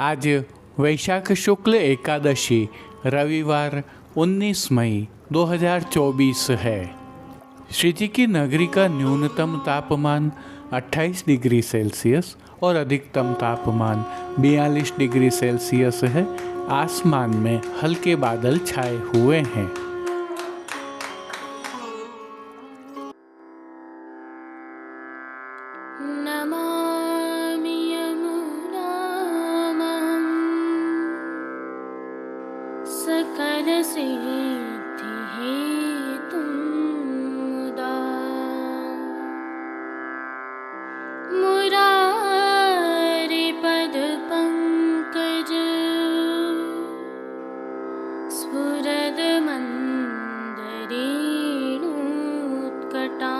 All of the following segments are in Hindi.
आज वैशाख शुक्ल एकादशी रविवार 19 मई 2024 है। श्री जी की नगरी का न्यूनतम तापमान 28 डिग्री सेल्सियस और अधिकतम तापमान 42 डिग्री सेल्सियस है। आसमान में हल्के बादल छाए हुए हैं। नमामि यमुनामहं सकलसिद्धिहेतुं मुदा मुरारिपदपङ्कज स्फुरदमन्दरेणुत्कटा।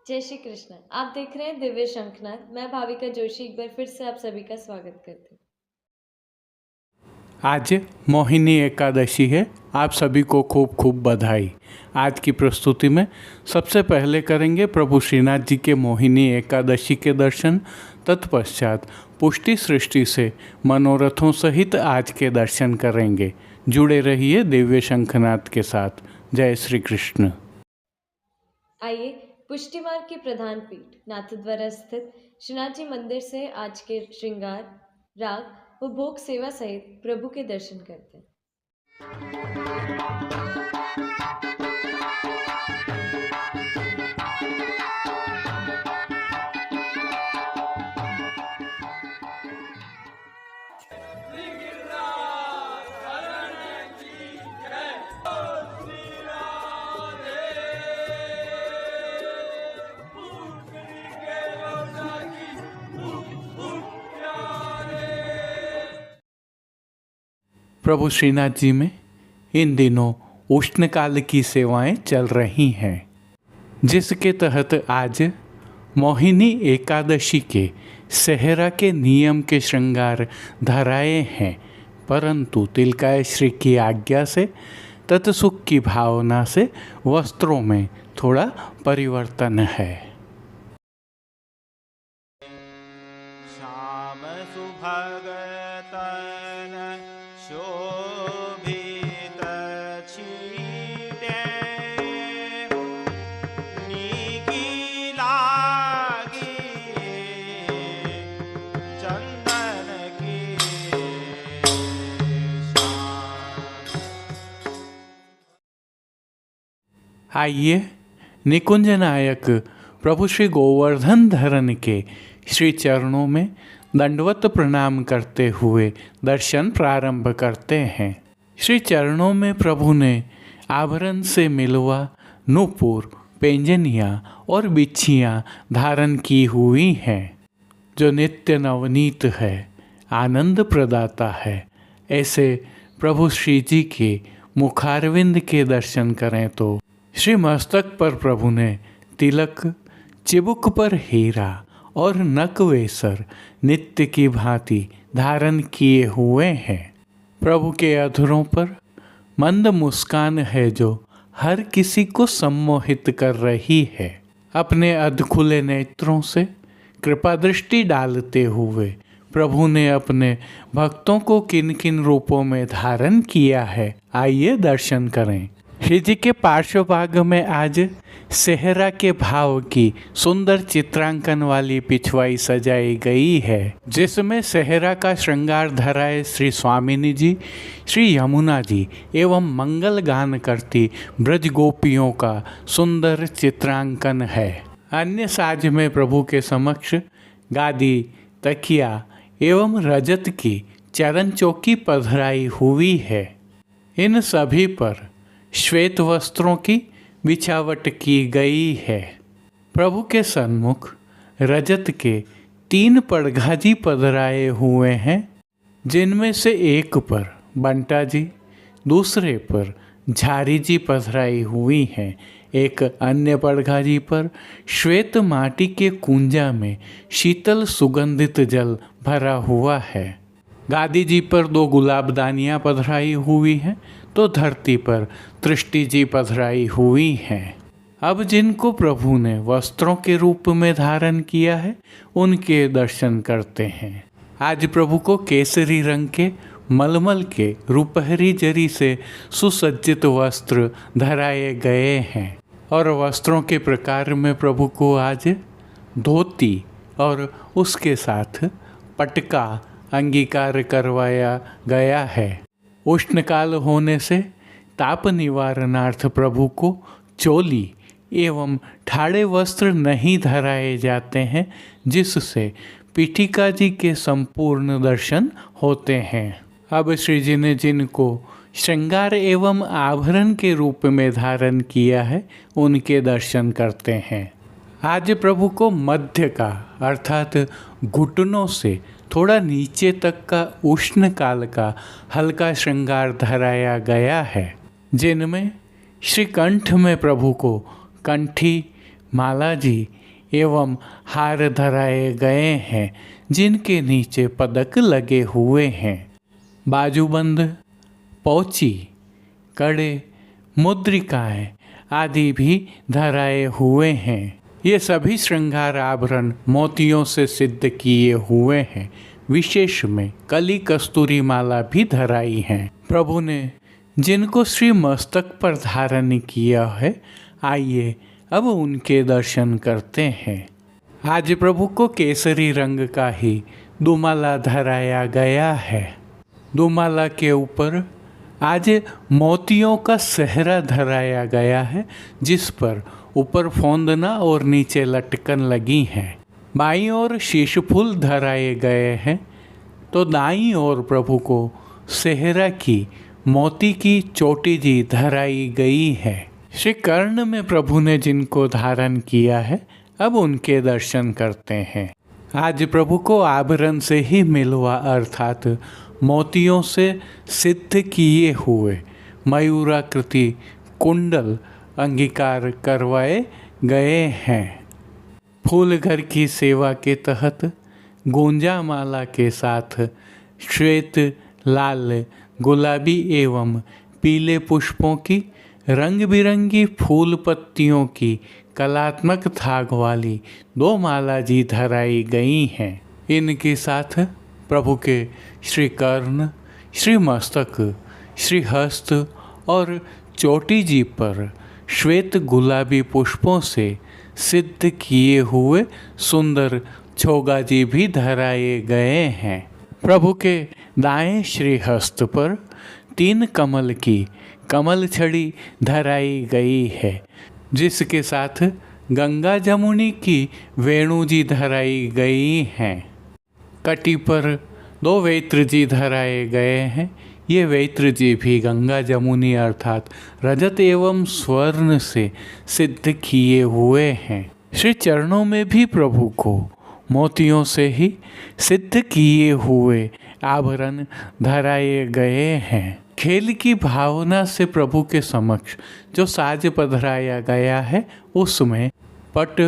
जय श्री कृष्ण। आप देख रहे हैं दिव्य शंखनाद। मैं भाविका जोशी एक बार फिर से आप सभी का स्वागत करती हूँ। आज मोहिनी एकादशी है। आप सभी को खूब खूब बधाई। आज की प्रस्तुति में सबसे पहले करेंगे प्रभु श्रीनाथ जी के मोहिनी एकादशी के दर्शन। तत्पश्चात पुष्टि सृष्टि से मनोरथों सहित आज के दर्शन करेंगे। जुड़े रहिए दिव्य शंखनाद के साथ। जय श्री कृष्ण। आइए पुष्टि मार्ग की प्रधान पीठ नाथद्वारा स्थित श्रीनाथ जी मंदिर से आज के श्रृंगार, राग व भोग सेवा सहित प्रभु के दर्शन करते हैं। प्रभु श्रीनाथ जी में इन दिनों उष्णकाल की सेवाएं चल रही हैं, जिसके तहत आज मोहिनी एकादशी के सेहरा के नियम के श्रृंगार धराए हैं, परंतु तिलकाय श्री की आज्ञा से तत्सुख की भावना से वस्त्रों में थोड़ा परिवर्तन है। श्याम सुभगतन शोभित छीटे नीकी लागी चंदन की शान। आइए निकुंज नायक प्रभु श्री गोवर्धन धरन के श्री चरणों में दंडवत प्रणाम करते हुए दर्शन प्रारंभ करते हैं। श्री चरणों में प्रभु ने आभरण से मिलवा नूपुर, पेंजनियाँ और बिच्छियाँ धारण की हुई हैं, जो नित्य नवनीत है, आनंद प्रदाता है। ऐसे प्रभु श्री जी के मुखारविंद के दर्शन करें तो श्री मस्तक पर प्रभु ने तिलक, चिबुक पर हीरा और नकवेसर नित्य की भांति धारण किए हुए हैं। प्रभु के अधरों पर मंद मुस्कान है, जो हर किसी को सम्मोहित कर रही है। अपने अधखुले नेत्रों से कृपा दृष्टि डालते हुए प्रभु ने अपने भक्तों को किन किन रूपों में धारण किया है, आइए दर्शन करें। श्री जी के पार्श्वभाग में आज सेहरा के भाव की सुंदर चित्रांकन वाली पिछवाई सजाई गई है, जिसमें सेहरा का श्रृंगार धराए श्री स्वामिनी जी, श्री यमुना जी एवं मंगल गान करती ब्रज गोपियों का सुंदर चित्रांकन है। अन्य साज में प्रभु के समक्ष गादी, तकिया एवं रजत की चरण चौकी पधराई हुई है। इन सभी पर श्वेत वस्त्रों की बिछावट की गई है। प्रभु के सन्मुख रजत के 3 पड़घाजी पधराए हुए हैं, जिनमें से एक पर बंटा जी, दूसरे पर झारी जी पधराई हुई हैं। एक अन्य पड़घाजी पर श्वेत माटी के कुंजा में शीतल सुगंधित जल भरा हुआ है। गादी जी पर 2 गुलाबदानियाँ पधराई हुई हैं, तो धरती पर दृष्टि जी पधराई हुई हैं। अब जिनको प्रभु ने वस्त्रों के रूप में धारण किया है, उनके दर्शन करते हैं। आज प्रभु को केसरी रंग के मलमल के रुपहरी जरी से सुसज्जित वस्त्र धराए गए हैं और वस्त्रों के प्रकार में प्रभु को आज धोती और उसके साथ पटका अंगीकार करवाया गया है। उष्णकाल होने से ताप निवारणार्थ प्रभु को चोली एवं ठाड़े वस्त्र नहीं धराए जाते हैं, जिससे पीठिका जी के संपूर्ण दर्शन होते हैं। अब श्री जी ने जिनको श्रृंगार एवं आभरण के रूप में धारण किया है, उनके दर्शन करते हैं। आज प्रभु को मध्य का अर्थात घुटनों से थोड़ा नीचे तक का उष्ण काल का हल्का श्रृंगार धराया गया है, जिनमें श्री कंठ में प्रभु को कंठी, माला जी एवं हार धराए गए हैं, जिनके नीचे पदक लगे हुए हैं। बाजूबंद, पौची, कड़े, मुद्रिकाएं आदि भी धराए हुए हैं। ये सभी श्रृंगार आभरण मोतियों से सिद्ध किए हुए हैं। विशेष में कली कस्तूरी माला भी धराई हैं। प्रभु ने जिनको श्री मस्तक पर धारण किया है, आइए अब उनके दर्शन करते हैं। आज प्रभु को केसरी रंग का ही दुमाला धराया गया है। दुमाला के ऊपर आज मोतियों का सेहरा धराया गया है, जिस पर ऊपर फौंदना और नीचे लटकन लगी हैं। बाईं ओर शीश फूल धराए गए हैं, तो दाईं ओर प्रभु को सेहरा की मोती की चोटी जी धराई गई है। श्री कर्ण में प्रभु ने जिनको धारण किया है, अब उनके दर्शन करते हैं। आज प्रभु को आभरण से ही मिलवा अर्थात मोतियों से सिद्ध किए हुए मयूराकृति कुंडल अंगीकार करवाए गए हैं। फूल घर की सेवा के तहत गुंजा माला के साथ श्वेत, लाल, गुलाबी एवं पीले पुष्पों की रंग बिरंगी फूल पत्तियों की कलात्मक थाग वाली 2 माला जी धराई गई हैं। इनके साथ प्रभु के श्री कर्ण, श्री मस्तक, श्री हस्त और चोटी जी पर श्वेत गुलाबी पुष्पों से सिद्ध किए हुए सुंदर छोगा जी भी धराए गए हैं। प्रभु के दाएं श्री हस्त पर 3 कमल की कमल छड़ी धराई गई है, जिसके साथ गंगा जमुनी की वेणु जी धराई गई हैं। कटी पर 2 वेत्र जी धराए गए हैं। ये वेत्र जी भी गंगा जमुनी अर्थात रजत एवं स्वर्ण से सिद्ध किए हुए हैं। श्री चरणों में भी प्रभु को मोतियों से ही सिद्ध किए हुए आभरण धराए गए हैं। खेल की भावना से प्रभु के समक्ष जो साज पधराया गया है, उसमें पट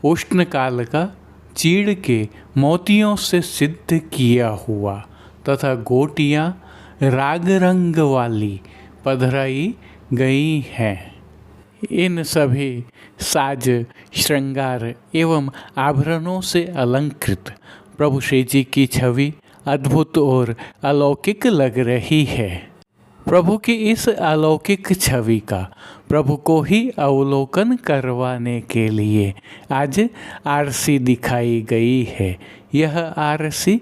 उष्ण काल का चीड़ के मोतियों से सिद्ध किया हुआ तथा गोटियाँ राग रंग वाली पधराई गई हैं। इन सभी साज, श्रृंगार एवं आभरणों से अलंकृत प्रभु श्री जी की छवि अद्भुत और अलौकिक लग रही है। प्रभु की इस अलौकिक छवि का प्रभु को ही अवलोकन करवाने के लिए आज आरसी दिखाई गई है। यह आरसी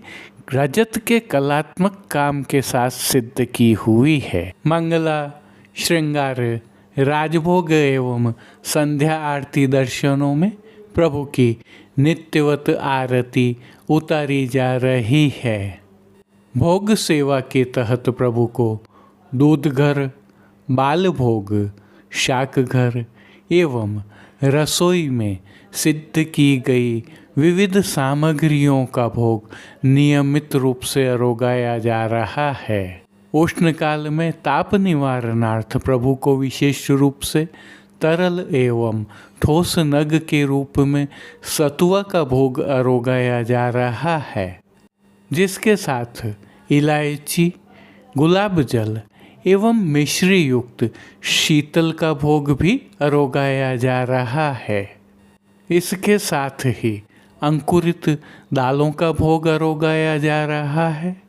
रजत के कलात्मक काम के साथ सिद्ध की हुई है। मंगला, श्रृंगार, राजभोग एवं संध्या आरती दर्शनों में प्रभु की नित्यवत आरती उतारी जा रही है। भोग सेवा के तहत प्रभु को दूध घर, बाल भोग, शाक घर एवं रसोई में सिद्ध की गई विविध सामग्रियों का भोग नियमित रूप से अरोगाया जा रहा है। उष्ण काल में ताप निवारणार्थ प्रभु को विशेष रूप से तरल एवं ठोस नग के रूप में सतुआ का भोग अरोगाया जा रहा है, जिसके साथ इलायची, गुलाब जल एवं मिश्री युक्त शीतल का भोग भी अरोगाया जा रहा है। इसके साथ ही अंकुरित दालों का भोग अरोगाया जा रहा है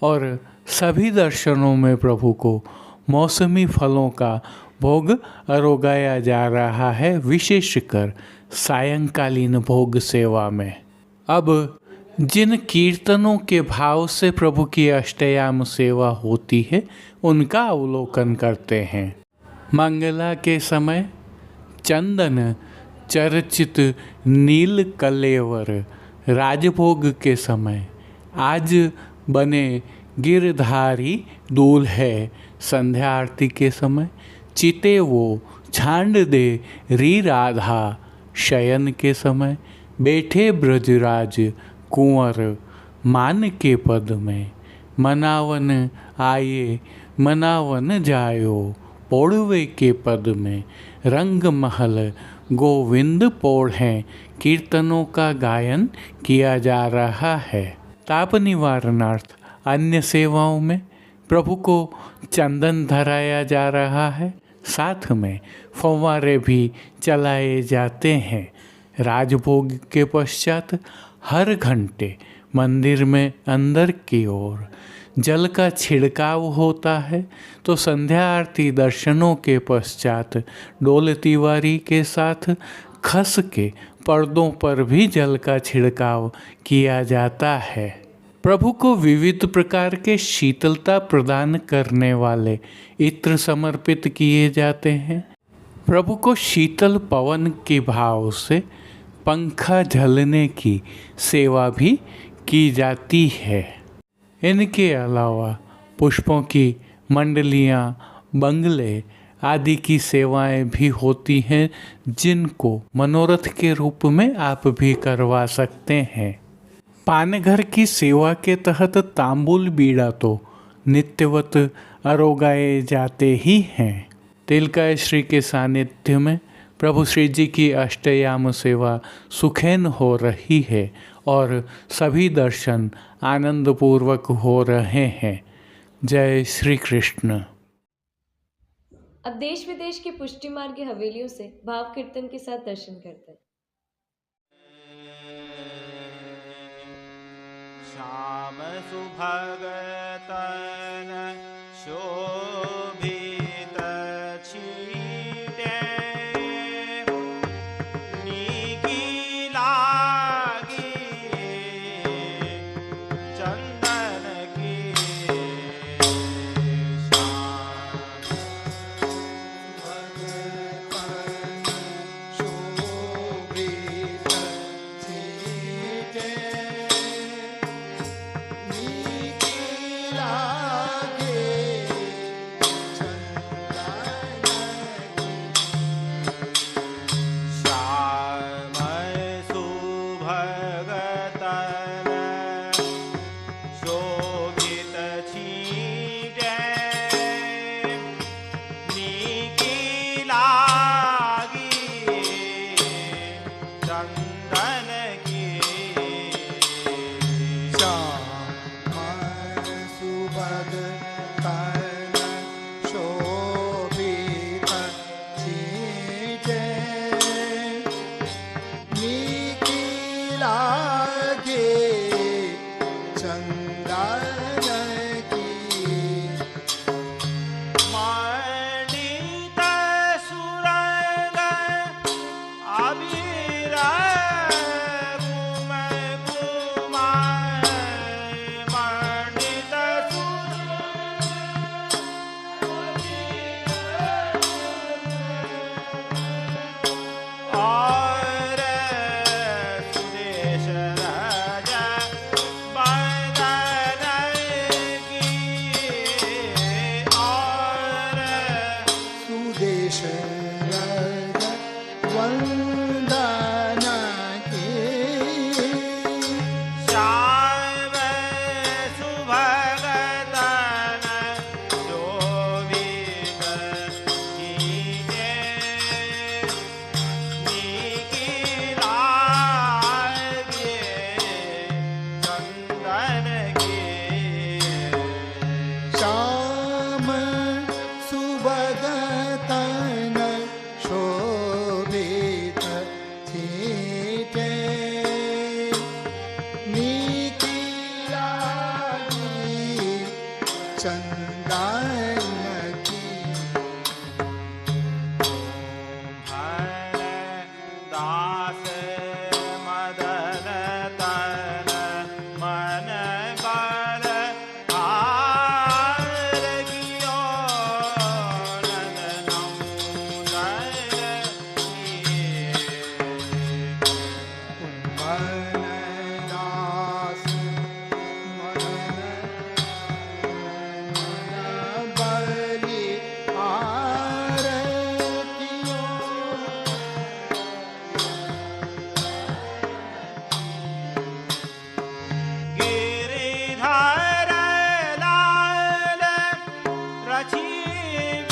और सभी दर्शनों में प्रभु को मौसमी फलों का भोग अरोगाया जा रहा है, विशेषकर सायंकालीन भोग सेवा में। अब जिन कीर्तनों के भाव से प्रभु की अष्टयाम सेवा होती है उनका अवलोकन करते हैं। मंगला के समय चंदन चर्चित नील कलेवर, राजभोग के समय आज बने गिरधारी दूल्हे, संध्या आरती के समय चिते वो छांड दे री राधा, शयन के समय बैठे ब्रजराज कुंवर मान के पद में, मनावन आये मनावन जायो, पोड़वे के पद में रंग महल गोविंद पोढ़ें, कीर्तनों का गायन किया जा रहा है। ताप निवारणार्थ अन्य सेवाओं में प्रभु को चंदन धराया जा रहा है, साथ में फव्वारे भी चलाए जाते हैं। राजभोग के पश्चात हर घंटे मंदिर में अंदर की ओर जल का छिड़काव होता है, तो संध्या आरती दर्शनों के पश्चात डोल तिवारी के साथ खस के पर्दों पर भी जल का छिड़काव किया जाता है। प्रभु को विविध प्रकार के शीतलता प्रदान करने वाले इत्र समर्पित किए जाते हैं। प्रभु को शीतल पवन के भाव से पंखा झलने की सेवा भी की जाती है। इनके अलावा पुष्पों की मंडलियाँ, बंगले आदि की सेवाएं भी होती हैं, जिनको मनोरथ के रूप में आप भी करवा सकते हैं। पानघर की सेवा के तहत तांबुल बीड़ा तो नित्यवत अरोगाए जाते ही हैं। तिलकाय श्री के सानिध्य में प्रभु श्री जी की अष्टयाम सेवा सुखैन हो रही है और सभी दर्शन आनंदपूर्वक हो रहे हैं। जय श्री कृष्ण। अब देश विदेश की पुष्टि मार्ग की हवेलियों से भाव कीर्तन के साथ दर्शन करते हैं। श्याम सुभगतन शोभित छीटे, नीकी लागी चंदन की चंदन की दास मदन तन मन बल हार कियो नंदन मन दास मन बलि आरतियों गिरिधर लाल रची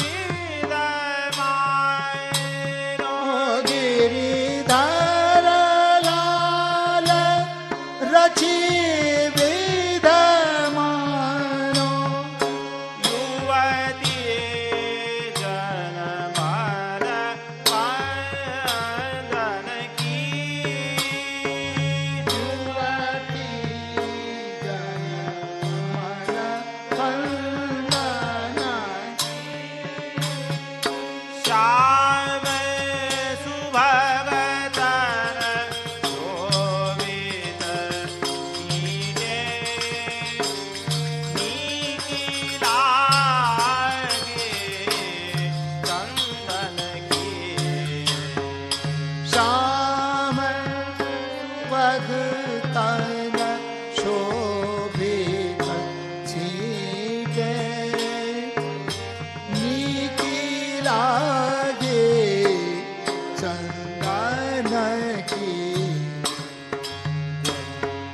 विदमानो गिरिधर लाल रची विधमानो युवती जनमन पंदन की युवती जन मन वंदना श्याम सुभगतन शोभित कीजे नीकी लागे चंदन की श्याम वघतन शोभित छीटे नीकी लागे चंदन की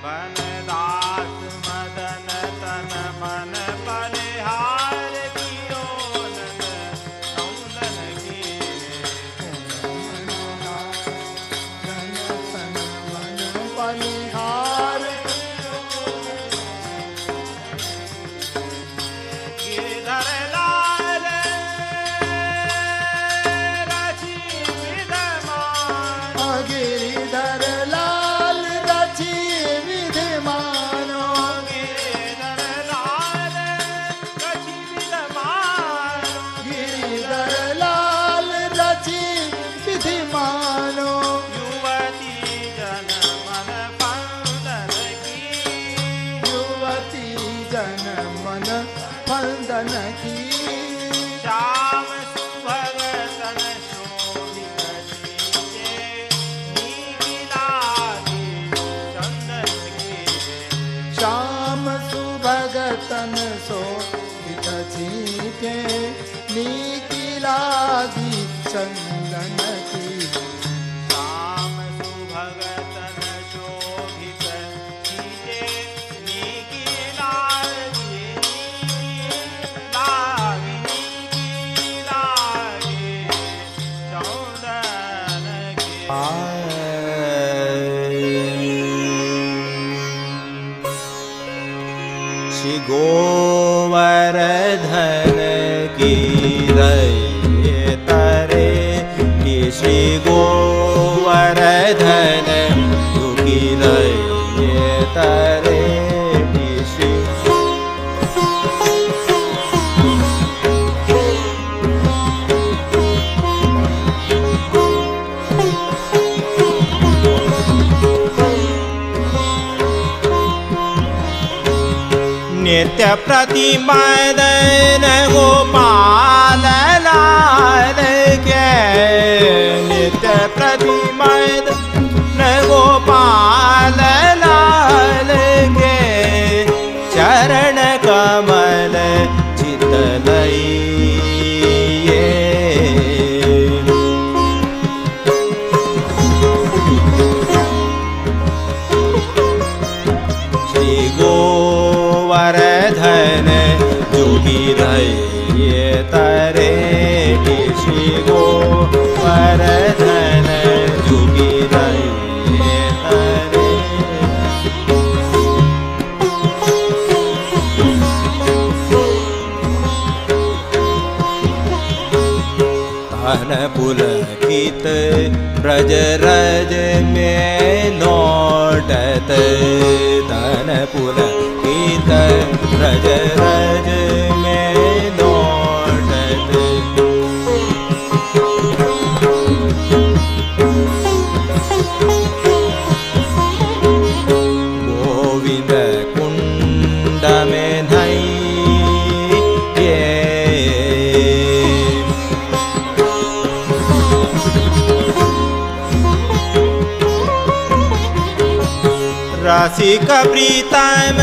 बनदास मदन तन मन बलिहार कियो नंदन की जन तन मन बलिहार गिरधर लाल रची विदमान गिरिधर लाल रची विधिमानो गिरधर लाल रची विदमान गिरिधर लाल रची विधिमानो युवती जन मन पंदन की युवती जन मन फंदन की श्याम सुभगतन शोभित छीटे नीकी लागे चंदन की श्याम सुभगतन शोभित छीटे नीकी लागी चंदन की श्याम सुभगतन शोभित छीटे नीकी लागे चंदन की श्री गोवर्धन की रये तरे कि श्री गोवर्धन की रये तरे कि श्री नित्य प्रतिमदन गोपाल लाल के नित्य प्रतिमदन गोपाल लाल के चरण कमल चितलइए श्री गोवर्धन जोगी रये तरे कि श्री गोवर्धन जोगी रये तरे तन पुलकित ब्रज रज में लौटत तन पुलकित ब्रज रज रसिक प्रीतम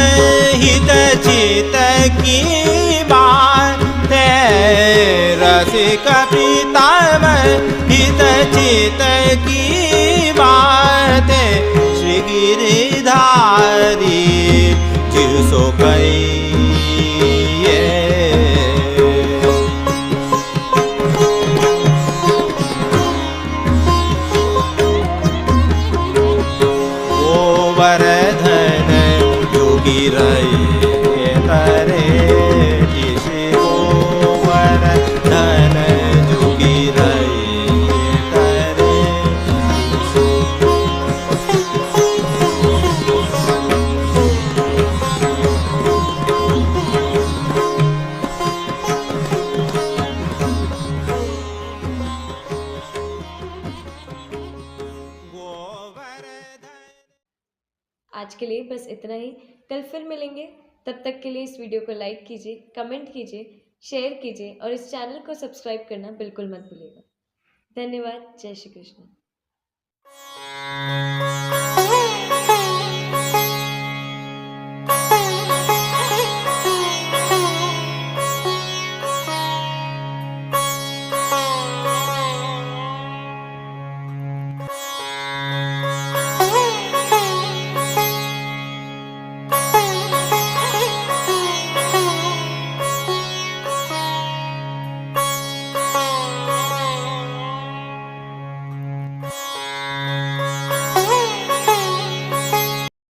हित चित की बात रसिक प्रीतम हित चित की बात श्री गिरिधारी जीव सो कहिए गोवर्धन जोगी रहे तरे जिसे गोवर्धन जोगी रहे तरे आज के लिए बस इतना ही। कल फिर मिलेंगे। तब तक के लिए इस वीडियो को लाइक कीजिए, कमेंट कीजिए, शेयर कीजिए और इस चैनल को सब्सक्राइब करना बिल्कुल मत भूलिएगा। धन्यवाद। जय श्री कृष्ण।